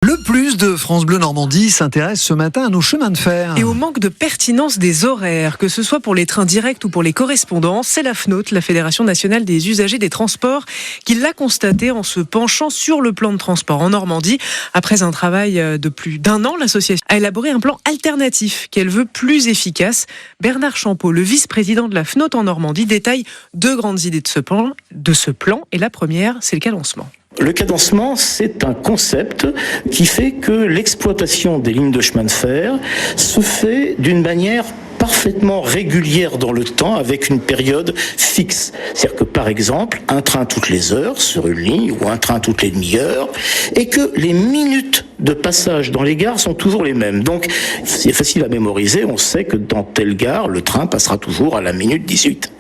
Le plus de France Bleu Normandie s'intéresse ce matin à nos chemins de fer. Et au manque de pertinence des horaires, que ce soit pour les trains directs ou pour les correspondants, c'est la FNOT, la Fédération nationale des usagers des transports, qui l'a constaté en se penchant sur le plan de transport en Normandie. Après un travail de plus d'1 an, l'association a élaboré un plan alternatif qu'elle veut plus efficace. Bernard Champeau, le vice-président de la FNOT en Normandie, détaille 2 grandes idées de ce plan. Et la première, c'est le cadencement. Le cadencement, c'est un concept qui fait que l'exploitation des lignes de chemin de fer se fait d'une manière parfaitement régulière dans le temps avec une période fixe. C'est-à-dire que par exemple, un train toutes les heures sur une ligne ou un train toutes les demi-heures et que les minutes de passage dans les gares sont toujours les mêmes. Donc c'est facile à mémoriser, on sait que dans telle gare, le train passera toujours à la minute 18.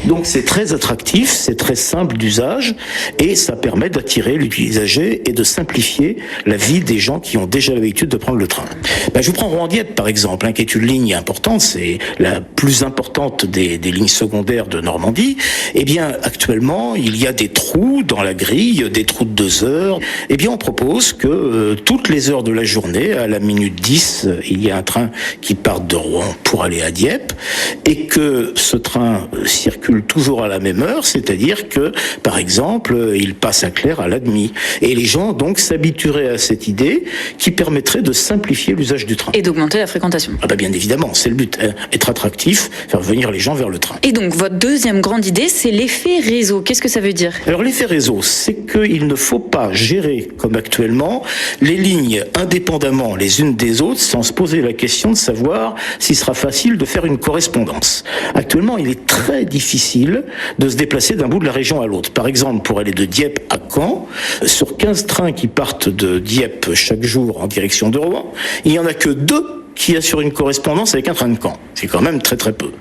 Donc c'est très attractif, c'est très simple d'usage et ça permet d'attirer l'utilisager et de simplifier la vie des gens qui ont déjà l'habitude de prendre le train. Je vous prends Rouen-Dieppe par exemple, qui est une ligne importante, c'est la plus importante des lignes secondaires de Normandie. Eh bien, actuellement, il y a des trous dans la grille, des trous de 2 heures. Eh bien, on propose que toutes les heures de la journée, à la minute 10, il y a un train qui part de Rouen pour aller à Dieppe et que ce train circule toujours à la même heure, c'est-à-dire que, par exemple, il passe à Clair à la demi. Et les gens, donc, s'habitueraient à cette idée qui permettrait de simplifier l'usage du train. Et d'augmenter la fréquentation. Bien évidemment, c'est le but. Être attractif, faire venir les gens vers le train. Et donc, votre deuxième grande idée, c'est l'effet réseau. Qu'est-ce que ça veut dire ? Alors, l'effet réseau, c'est qu'il ne faut pas gérer, comme actuellement, les lignes indépendamment les unes des autres sans se poser la question de savoir s'il sera facile de faire une correspondance. Actuellement, il est très difficile de se déplacer d'un bout de la région à l'autre. Par exemple, pour aller de Dieppe à Caen, sur 15 trains qui partent de Dieppe chaque jour en direction de Rouen, il n'y en a que 2 qui assure une correspondance avec un train de Caen. C'est quand même très très peu.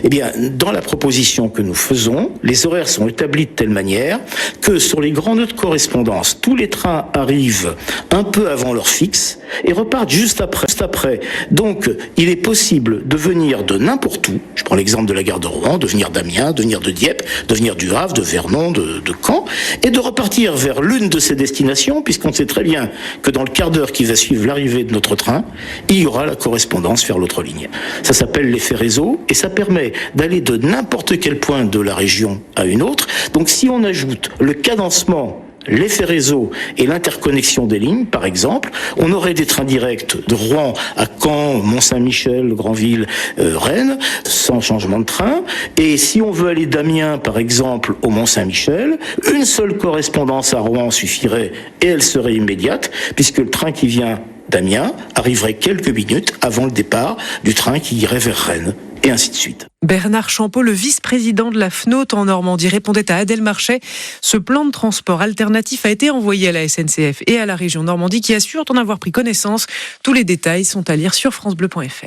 Eh bien, dans la proposition que nous faisons, les horaires sont établis de telle manière que sur les grands nœuds de correspondance, tous les trains arrivent un peu avant l'heure fixe et repartent juste après. Donc, il est possible de venir de n'importe où. Je prends l'exemple de la gare de Rouen, de venir d'Amiens, de venir de Dieppe, de venir du Havre, de Vernon, de Caen, et de repartir vers l'une de ces destinations, puisqu'on sait très bien que dans le quart d'heure qui va suivre l'arrivée de notre train, il y aura la correspondance vers l'autre ligne. Ça s'appelle l'effet réseau et ça permet d'aller de n'importe quel point de la région à une autre. Donc si on ajoute le cadencement, l'effet réseau et l'interconnexion des lignes, par exemple, on aurait des trains directs de Rouen à Caen, Mont-Saint-Michel, Granville, Rennes, sans changement de train. Et si on veut aller d'Amiens, par exemple, au Mont-Saint-Michel, une seule correspondance à Rouen suffirait et elle serait immédiate, puisque le train qui vient d'Amiens arriverait quelques minutes avant le départ du train qui irait vers Rennes, et ainsi de suite. Bernard Champeau, le vice-président de la FNOT en Normandie, répondait à Adèle Marchais. Ce plan de transport alternatif a été envoyé à la SNCF et à la région Normandie qui assurent en avoir pris connaissance. Tous les détails sont à lire sur francebleu.fr.